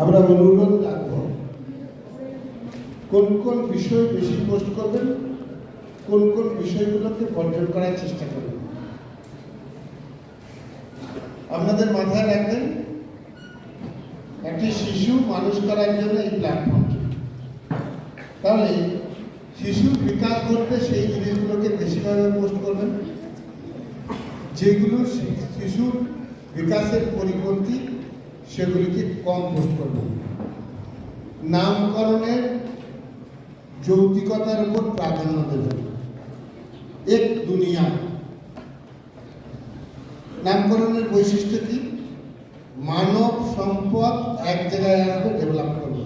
আমরা অনুরোধ রাখবো কোন কোন বিষয় বেশি পোস্ট করবেন, কোন কোন বিষয়গুলোকে বর্জন করার চেষ্টা করবেন। আপনাদের মাথায় রাখবেন, একটি শিশু মানুষ করার জন্য এই প্ল্যাটফর্ম, তাহলে শিশুর বিকাশ ঘটবে সেই জিনিসগুলোকে বেশিভাবে পোস্ট করবেন, যেগুলো শিশুর বিকাশের পরিপন্থী সেগুলিকে কম পোস্ট করবেন। নামকরণের যৌক্তিকতার উপর প্রাধান্য দেবেন। এক দুনিয়া নামকরণের বৈশিষ্ট্য কি? মানব সম্পদ এক জায়গায় আসবে, ডেভেলপ করবে।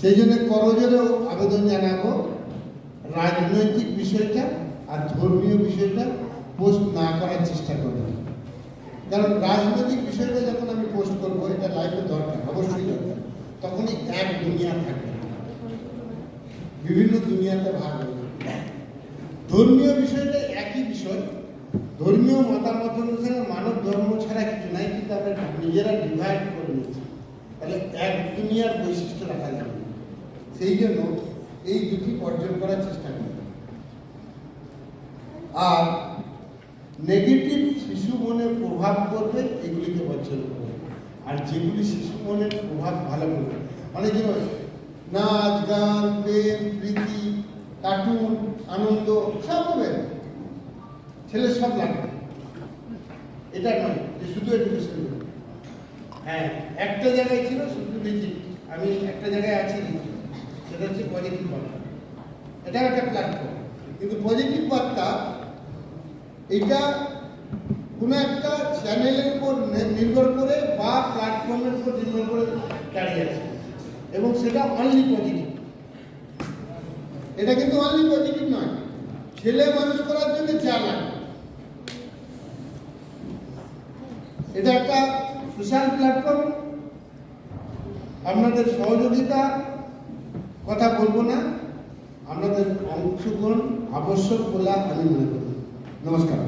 সেই জন্য করজোরেও আবেদন জানাবো, রাজনৈতিক বিষয়টা আর ধর্মীয় বিষয়টা পোস্ট না করার চেষ্টা করবেন। কারণ রাজনৈতিক বিষয়টা যখন আমি পোস্ট করবো, এটা লাইফে দরকার, অবশ্যই দরকার, তখনই এক দুনিয়া থাকবে, বিভিন্ন দুনিয়াতে ভাগ হয়ে যাবে। ধর্মীয় বিষয়টা একই বিষয়, ধর্মীয় মতামত অনুসারে মানব ধর্ম ছাড়া কিছু নাই, কিন্তু আমরা নিজেরা ডিভাইড করে নিচ্ছি, তাহলে এক দুনিয়ার বৈশিষ্ট্য রাখা যাবে। সেই জন্য এই দুটি অর্জন করার চেষ্টা করি। আর নেগেটিভ শিশু মনে প্রভাব করবে এগুলিকে বর্জন করবে, আর যেগুলি শিশু মনের প্রভাব ভালো করবে, অনেকে নাচ গান প্রেম প্রীতি কার্টুন আনন্দ সব হবে, ছেলে সব লাগবে, এটা নয় যে শুধু এডুকেশন। হ্যাঁ, একটা জায়গায় ছিল শুধু ভিজিট, আমি একটা জায়গায় আছি, সেটা হচ্ছে পজিটিভ বার্তা। এটা একটা প্ল্যাটফর্ম, কিন্তু পজিটিভ বার্তা এটা কোনো একটা চ্যানেলের উপর নির্ভর করে বা প্ল্যাটফর্মের উপর নির্ভর করে দাঁড়িয়ে আছে, এবং সেটা অনলি পজিটিভ। এটা কিন্তু অনলি পজিটিভ নয়, ছেলে মানুষ করার জন্য যা লাগে। এটা একটা সোশ্যাল প্ল্যাটফর্ম, আপনাদের সহযোগিতা কথা বলবো না, আপনাদের অংশগ্রহণ আবশ্যক বলে আমি মনে করি। নমস্কার।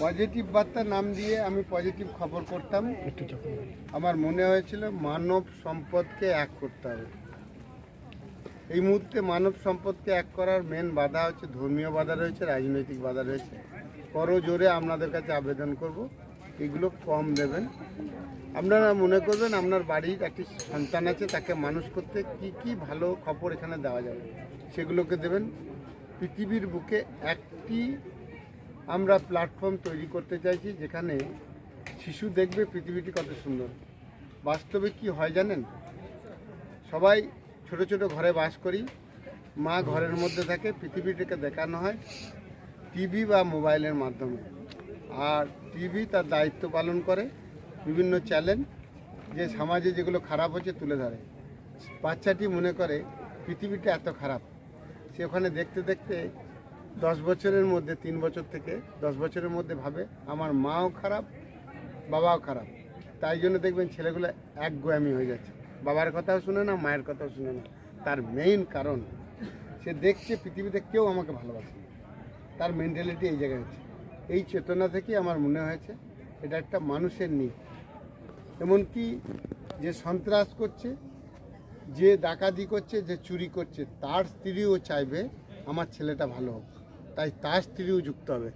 পজিটিভ বার্তা নাম দিয়ে আমি পজিটিভ খবর করতাম। আমার মনে হয়েছিল মানব সম্পদকে এক করতে হবে। এই মুহূর্তে মানব সম্পদকে এক করার মেন বাধা হচ্ছে ধর্মীয় বাধা রয়েছে, রাজনৈতিক বাধা রয়েছে। করজোরে আপনাদের কাছে আবেদন করব, এগুলো কম দেবেন। আপনারা মনে করবেন আপনার বাড়ির একটি সন্তান আছে, তাকে মানুষ করতে কি কি ভালো খবর এখানে দেওয়া যাবে সেগুলোকে দেবেন। পৃথিবীর বুকে একটি আমরা প্ল্যাটফর্ম তৈরি করতে চাইছি যেখানে শিশু দেখবে পৃথিবীটি কত সুন্দর। বাস্তবে কি হয় জানেন, সবাই ছোট ছোট ঘরে বাস করি, মা ঘরের মধ্যে থাকে, পৃথিবীটাকে দেখানো হয় টিভি বা মোবাইলের মাধ্যমে। আর টিভি তার দায়িত্ব পালন করে, বিভিন্ন চ্যানেল যে সমাজে যেগুলো খারাপ হচ্ছে তুলে ধরে। বাচ্চাটি মনে করে পৃথিবীটা এত খারাপ, সে ওখানে দেখতে দেখতে 10 বছরের মধ্যে, 3 বছর থেকে 10 বছরের মধ্যে ভাবে আমার মাও খারাপ, বাবাও খারাপ। তাই জন্য দেখবেন ছেলেগুলো একগুয়ামি হয়ে যাচ্ছে, বাবার কথাও শুনে না, মায়ের কথাও শুনে না। তার মেইন কারণ সে দেখছে পৃথিবীতে কেউ আমাকে ভালোবাসে না, তার মেন্টালিটি এই জায়গায় হচ্ছে। এই চেতনা থেকে আমার মনে হয়েছে এটা একটা মানুষের নীতি। এমনকি যে সন্ত্রাস করছে, যে ডাকাতি করছে, যে চুরি করছে, তার স্ত্রীও চাইবে আমার ছেলেটা ভালো হোক, তাই তার স্ত্রীও যুক্ত হবে।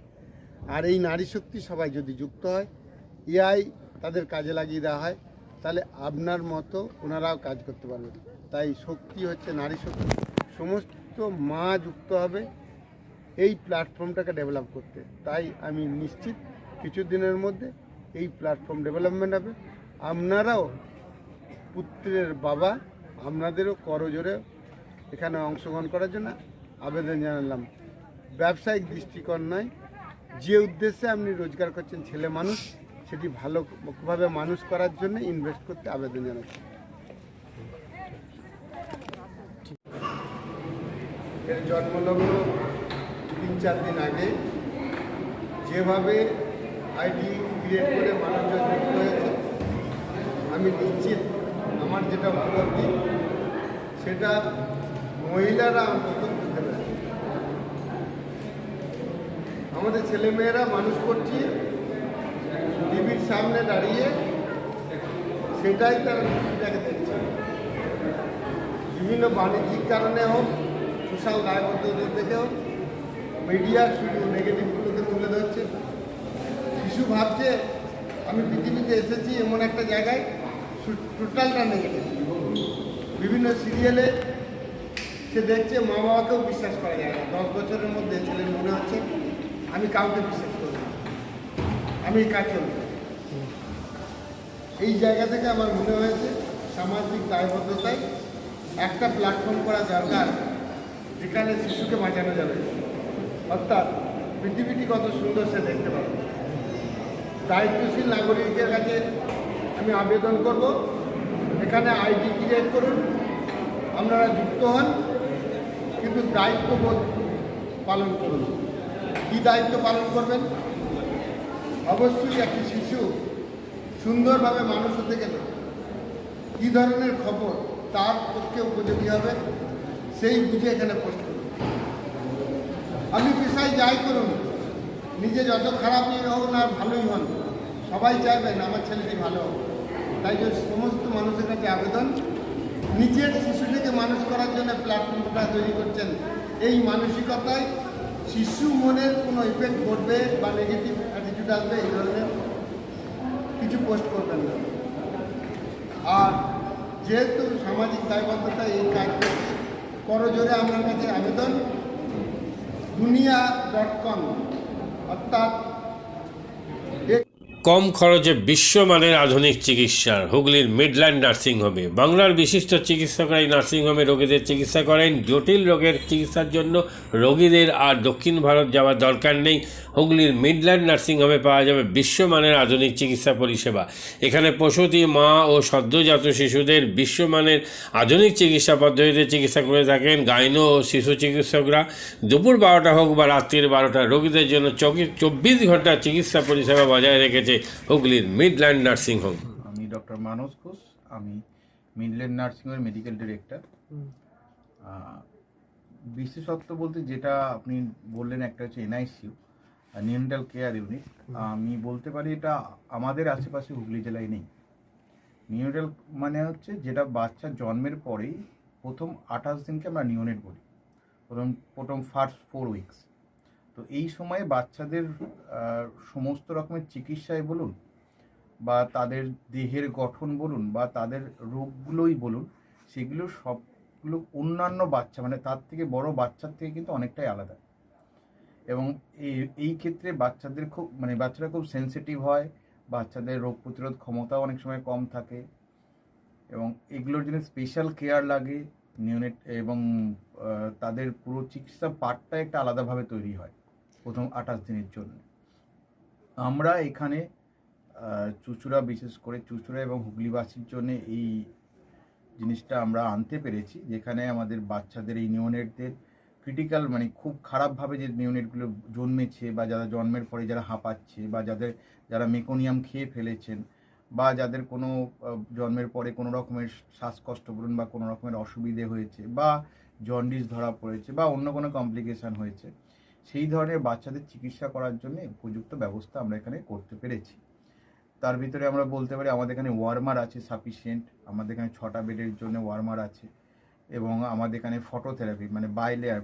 আর এই নারী শক্তি সবাই যদি যুক্ত হয়, এআই তাদের কাজে লাগিয়ে দেওয়া হয়, তাহলে আপনার মতো ওনারাও কাজ করতে পারবেন। তাই শক্তি হচ্ছে নারী শক্তি, সমস্ত মা যুক্ত হবে এই প্ল্যাটফর্মটাকে ডেভেলপ করতে। তাই আমি নিশ্চিত কিছু দিনের মধ্যে এই প্ল্যাটফর্ম ডেভেলপমেন্ট হবে। আপনারাও পুত্রের বাবা, আপনাদেরও করজোরে এখানে অংশগ্রহণ করার জন্য আবেদন জানালাম। ব্যবসায়িক দৃষ্টিকোণ নয়, যে উদ্দেশ্যে আপনি রোজগার করছেন ছেলে মানুষ, সেটি ভালোভাবে মানুষ করার জন্য ইনভেস্ট করতে আবেদন জানাচ্ছি। এর জন্মলগ্ন 3-4 দিন আগে যেভাবে আইডি ক্রিয়েট করে মানুষজন যুক্ত হয়েছে, আমি নিশ্চিত আমার যেটা উপলব্ধি সেটা মহিলারা অন্তত বুঝতে পারে। আমাদের ছেলেমেয়েরা মানুষ করছি টিভির সামনে দাঁড়িয়ে, সেটাই তারা টিভিটাকে দেখছে। বিভিন্ন বাণিজ্যিক কারণে হোক, সোশ্যাল দায়বদ্ধতা থেকে হোক, মিডিয়া শুধু নেগেটিভগুলোকে তুলে ধরছে। শিশু ভাবছে আমি পৃথিবীতে এসেছি এমন একটা জায়গায় টোটালটা নেগেটিভ। বিভিন্ন সিরিয়ালে সে দেখছে মা বাবাকেও বিশ্বাস করা যায় না। 10 বছরের মধ্যে ছেলের মনে হচ্ছে আমি কাউকে বিশ্বাস করি না, আমি কাজ করব। এই জায়গা থেকে আমার মনে হয়েছে সামাজিক দায়বদ্ধতায় একটা প্ল্যাটফর্ম করা দরকার যেখানে শিশুকে বাঁচানো যাবে, অর্থাৎ পৃথিবীটি কত সুন্দর সে দেখতে পাবে। দায়িত্বশীল নাগরিকের কাছে আমি আবেদন করব, এখানে আইডি ক্রিয়েট করুন, আপনারা যুক্ত হন, কিন্তু দায়িত্ববোধ পালন করুন। কী দায়িত্ব পালন করবেন? অবশ্যই একটি শিশু সুন্দরভাবে মানুষ হতে গেলে কী ধরনের খবর তার পক্ষে উপযোগী হবে সেই বুঝে এখানে পোস্ট করুন। আপনি পেশায় যাই করুন, নিজে যত খারাপই হোক না ভালোই হন, সবাই চাইবেন আমার ছেলেটি ভালো হোক। তাই জন্য সমস্ত মানুষের কাছে আবেদন, নিজের শিশুটিকে মানুষ করার জন্য প্ল্যাটফর্মটা তৈরি করছেন, এই মানসিকতায় শিশু মনের কোনো ইফেক্ট ঘটবে বা নেগেটিভ অ্যাটিটিউড আসবে এই ধরনের কিছু পোস্ট করবেন না। আর যেহেতু সামাজিক দায়বদ্ধতা এই কাজ করছে, করজোরে আপনার কাছে আবেদন, dunia.com অর্থাৎ কম খরচে বিশ্বমানের আধুনিক চিকিৎসার হুগলির মিডল্যান্ড নার্সিংহোমে বাংলার বিশিষ্ট চিকিৎসকরা এই নার্সিংহোমে রোগীদের চিকিৎসা করেন। জটিল রোগের চিকিৎসার জন্য রোগীদের আর দক্ষিণ ভারত যাওয়ার দরকার নেই। হুগলির মিডল্যান্ড নার্সিংহোমে পাওয়া যাবে বিশ্বমানের আধুনিক চিকিৎসা পরিষেবা। এখানে প্রসূতি মা ও সদ্যজাত শিশুদের বিশ্বমানের আধুনিক চিকিৎসা পদ্ধতিতে চিকিৎসা করে থাকেন গাইনো ও শিশু চিকিৎসকরা। দুপুর 12টা হোক বা রাত্রির 12টা, রোগীদের জন্য 24 ঘন্টা চিকিৎসা পরিষেবা বজায় রেখেছে হুগলির মিডল্যান্ড নার্সিংহোম। আমি ডক্টর মানস ঘোষ, আমি মিডল্যান্ড নার্সিংহোমের মেডিকেল ডিরেক্টর। বিশেষত্ব বলতে যেটা আপনি বললেন, একটা হচ্ছে এনআইসিইউ, নিউনেটাল কেয়ার ইউনিট। আমি বলতে পারি এটা আমাদের আশেপাশে হুগলি জেলায় নেই। নিউনেটাল মানে হচ্ছে যেটা বাচ্চা জন্মের পরেই প্রথম 28 দিনকে আমরা নিউনেট বলি, প্রথম ফার্স্ট 4 উইকস। তো এই সময়ে বাচ্চাদের সমস্ত রকমের চিকিৎসায় বলুন বা তাদের দেহের গঠন বলুন বা তাদের রোগগুলোই বলুন, সেগুলো সবগুলো অন্যান্য বাচ্চা মানে তার থেকে বড় বাচ্চার থেকে কিন্তু অনেকটাই আলাদা। এবং এই ক্ষেত্রে বাচ্চারা খুব সেনসিটিভ হয়, বাচ্চাদের রোগ প্রতিরোধ ক্ষমতাও অনেক সময় কম থাকে এবং এগুলোর জন্য স্পেশাল কেয়ার লাগে নিউনেট। এবং তাদের পুরো চিকিৎসা পার্টটা একটা আলাদাভাবে তৈরি হয় প্রথম 28 দিনের জন্য। আমরা এখানে চুঁচুড়া, বিশেষ করে চুঁচুড়া এবং হুগলিবাসীর জন্য এই জিনিসটা আমরা আনতে পেরেছি, যেখানে আমাদের বাচ্চাদের এই নিউনেটদের ক্রিটিক্যাল মানে খুব খারাপভাবে যে নিউনেটগুলো জন্মেছে বা যারা জন্মের পরে যারা হাঁপাচ্ছে বা যারা মেকোনিয়াম খেয়ে ফেলেছেন বা যাদের কোনো জন্মের পরে কোনো রকমের শ্বাসকষ্ট বলুন বা কোনো রকমের অসুবিধে হয়েছে বা জন্ডিস ধরা পড়েছে বা অন্য কোনো কমপ্লিকেশান হয়েছে, সেই ধরনের বাচ্চাদের চিকিৎসা করার জন্য উপযুক্ত ব্যবস্থা আমরা এখানে করতে পেরেছি। তার ভিতরে আমরা বলতে পারি আমাদের এখানে ওয়ার্মার আছে সাফিসিয়েন্ট, আমাদের এখানে 6টা বেডের জন্য ওয়ার্মার আছে এবং আমাদের এখানে ফটোথেরাপি মানে বাইলেয়ার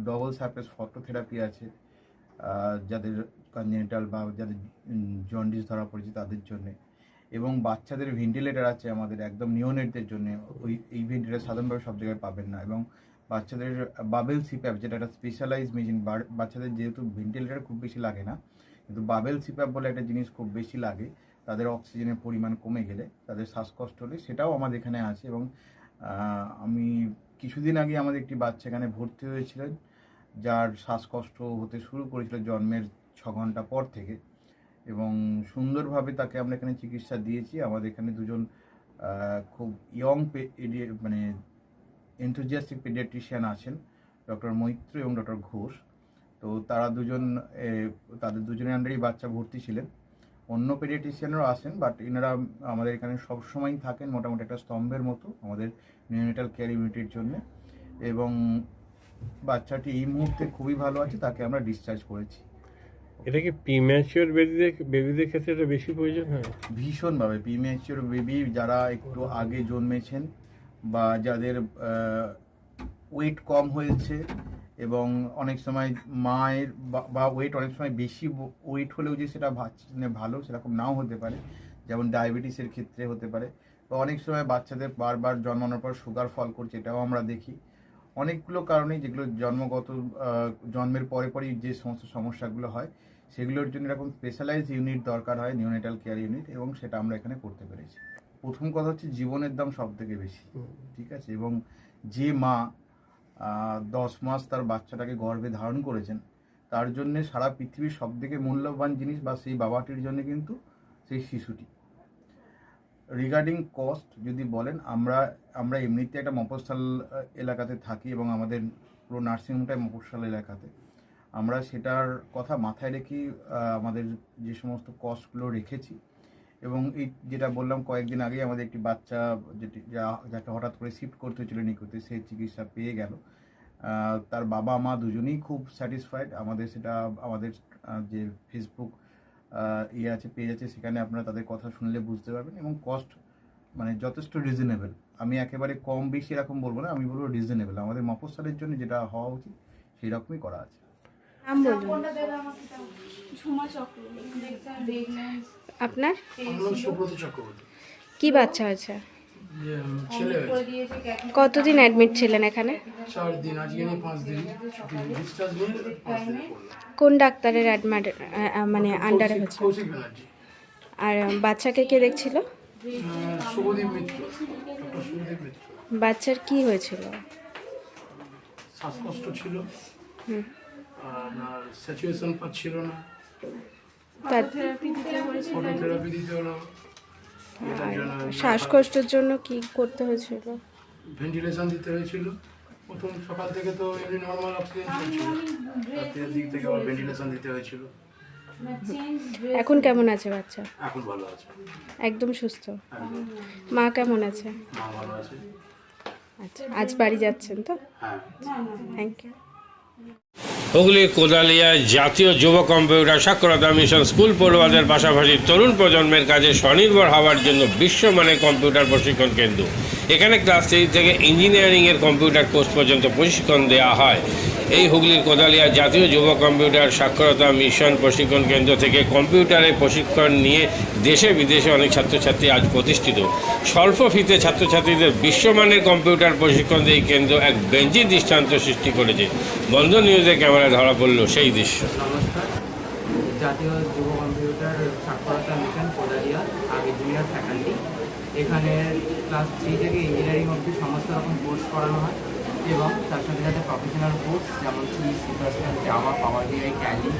ডবল সারফেস ফটোথেরাপি আছে যাদের কনজেনিটাল বা যাদের জন্ডিস ধরা পড়েছে তাদের জন্যে। এবং বাচ্চাদের ভেন্টিলেটার আছে আমাদের একদম নিওনেটদের জন্য, এই ভেন্টিলেটার সাধারণভাবে সব জায়গায় পাবেন না। এবং বাচ্চাদের বাবেল সিপ্যাপ, যেটা একটা স্পেশালাইজ মেশিন, বাচ্চাদের যেহেতু ভেন্টিলেটার খুব বেশি লাগে না, কিন্তু বাবেল সিপ্যাপ বলে একটা জিনিস খুব বেশি লাগে তাদের অক্সিজেনের পরিমাণ কমে গেলে, তাদের শ্বাসকষ্ট হলে, সেটাও আমাদের এখানে আছে। এবং আমি কিছুদিন আগে আমাদের একটি বাচ্চা এখানে ভর্তি হয়েছিলেন যার শ্বাসকষ্ট হতে শুরু করেছিল জন্মের 6 ঘন্টা পর থেকে, এবং সুন্দরভাবে তাকে আমরা এখানে চিকিৎসা দিয়েছি। আমাদের এখানে দুজন খুব ইয়ং মানে এনথুজিয়াস্টিক পেডিয়াট্রিশিয়ান আছেন, ডক্টর মৈত্র এবং ডক্টর ঘোষ। তো তারা তাদের দুজনের আন্ডারেই বাচ্চা ভর্তি ছিলেন। অন্য পেডিয়াট্রিশিয়ানরাও আসেন, বাট এনারা আমাদের এখানে সবসময়ই থাকেন মোটামুটি একটা স্তম্ভের মতো আমাদের নিউনেটাল কেয়ার ইউনিটের জন্য। এবং বাচ্চাটি এই মুহূর্তে খুবই ভালো আছে, তাকে আমরা ডিসচার্জ করেছি। এটা কি প্রিম্যাচিওর বেবিদের ক্ষেত্রে এটা বেশি প্রয়োজন হয়? ভীষণভাবে প্রিম্যাচিওর বেবি যারা একটু আগে জন্মেছেন বা যাদের ওয়েট কম হয়েছে, এবং অনেক সময় মায়ের বা ওয়েট অনেক সময় বেশি ওয়েট হলেও যে সেটা ভালো সেরকম নাও হতে পারে, যেমন ডায়াবেটিসের ক্ষেত্রে হতে পারে, বা অনেক সময় বাচ্চাদের বারবার জন্মানোর পর সুগার ফল করছে, এটাও আমরা দেখি। অনেকগুলো কারণেই যেগুলো জন্মের পরেই যে সমস্ত সমস্যাগুলো হয় সেগুলোর জন্য এরকম স্পেশালাইজ ইউনিট দরকার হয়, নিউনেটাল কেয়ার ইউনিট, এবং সেটা আমরা এখানে করতে পেরেছি। প্রথম কথা হচ্ছে জীবনের দাম সব থেকে বেশি, ঠিক আছে? এবং যে মা 10 মাস তার বাচ্চাটাকে গর্ভে ধারণ করেছেন, তার জন্যে সারা পৃথিবীর সব থেকে মূল্যবান জিনিস বা সেই বাবাটির জন্য কিন্তু সেই শিশুটি। রিগার্ডিং কস্ট যদি বলেন, আমরা এমনিতে একটা মফস্বল এলাকাতে থাকি এবং আমাদের পুরো নার্সিংহোমটাই মফস্বল এলাকাতে। আমরা সেটার কথা মাথায় রেখেই আমাদের যে সমস্ত কস্টগুলো রেখেছি। এবং এই যেটা বললাম, কয়েকদিন আগেই আমাদের একটি বাচ্চা যাকে হঠাৎ করে শিফট করতে হয়েছিল নিকুতে, সেই চিকিৎসা পেয়ে গেল। তার বাবা মা দুজনেই খুব স্যাটিসফাইড। আমাদের যে ফেসবুক পেজ আছে, সেখানে আপনারা তাদের কথা শুনলে বুঝতে পারবেন। এবং কস্ট মানে যথেষ্ট রিজনেবল। আমি একেবারে কম বেশি এরকম বলবো না, আমি বলবো রিজনেবল। আমাদের মফস্বলের জন্য যেটা হওয়া উচিত সেই রকমই করা আছে। আপনার সুব্রত চক্রবর্তী। কি বাচ্চা আছে? ছেলে কতদিন অ্যাডমিট ছিলেন এখানে? 4 দিন, আজকে নিয়ে 5 দিন ছুটি, ডিসচার্জ নিয়ে 5 দিন কোন ডাক্তারের মানে আন্ডারে হয়েছে? কৌশিক ব্যানার্জি। আর বাচ্চাকে কে দেখছিল? শুভদীপ মিত্র, ডক্টর শুভদীপ মিত্র। বাচ্চার কি হয়েছিল? শ্বাসকষ্ট ছিল, আপনার স্যাচুয়েশন পাচ্ছিল না, ফটোথেরাপি দিতে হলো। এটার জন্য শ্বাসকষ্টের জন্য কি করতে হয়েছিল? ভেন্টিলেশন দিতে হয়েছিল। প্রথম সকাল থেকে তো এমনি নর্মাল অক্সিজেন চলছিল, রাতের দিক থেকে আবার ভেন্টিলেশন দিতে হয়েছিল। এখন কেমন আছে বাচ্চা? এখন ভালো আছে, একদম সুস্থ। একদম। মা কেমন আছে? মা ভালো আছে। আচ্ছা, আজ বাড়ি যাচ্ছেন তো? হ্যাঁ। Thank you. হুগলির কোদালিয়ায় জাতীয় যুব কম্পিউটার সাক্ষরতা মিশন স্কুল পড়ুয়াদের পাশাপাশি তরুণ প্রজন্মের কাজে স্বনির্ভর হওয়ার জন্য বিশ্বমানের কম্পিউটার প্রশিক্ষণ কেন্দ্র। এখানে ক্লাস 3 থেকে ইঞ্জিনিয়ারিংয়ের কম্পিউটার কোর্স পর্যন্ত প্রশিক্ষণ দেওয়া হয়। এই হুগলির কোদালিয়া জাতীয় যুব কম্পিউটার সাক্ষরতা মিশন প্রশিক্ষণ কেন্দ্র থেকে কম্পিউটারে প্রশিক্ষণ নিয়ে দেশে বিদেশে অনেক ছাত্রছাত্রী আজ প্রতিষ্ঠিত। স্বল্প ফিতে ছাত্রছাত্রীদের বিশ্বমানের কম্পিউটার প্রশিক্ষণ দিয়ে এই কেন্দ্র এক বেঞ্চি দৃষ্টান্ত সৃষ্টি করেছে। বন্ধন নিউজের ক্যামেরায় ধরা পড়ল সেই দৃশ্য। নমস্কার, জাতীয় যুব কম্পিউটার সাক্ষরতা মিশন কোদালিয়া, আগে জুনিয়র ফ্যাকাল্টি। এখানে ক্লাস 3 থেকে ইঞ্জিনিয়ারিং অবধি সমস্ত রকম কোর্স করানো হয় এবং তার সাথে সাথে প্রফেশনাল কোর্স যেমন C plus plus, Java, power BI, Tally,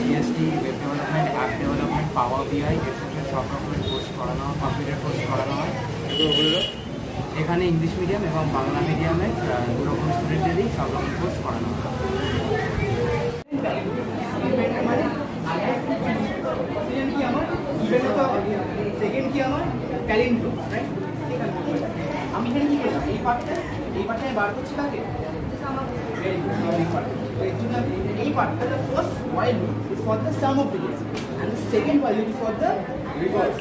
GST, web development, app development, power BI etcetera সব রকমের কোর্স করানো হয়, কম্পিউটার কোর্স করানো হয়। এখানে ইংলিশ মিডিয়াম এবং বাংলা মিডিয়ামে দুরকম স্টুডেন্টদেরই সব রকম কোর্স করানো হয়। সেকেন্ড কি আমার ট্যালেন্ট গ্রুপ, রাইট? আমি এখানে কি করলাম, এই পার্টটা আমি বার করছি কাকে, এই পার্টটা the first while loop is for the sum of digits and the second while loop is for the reverse.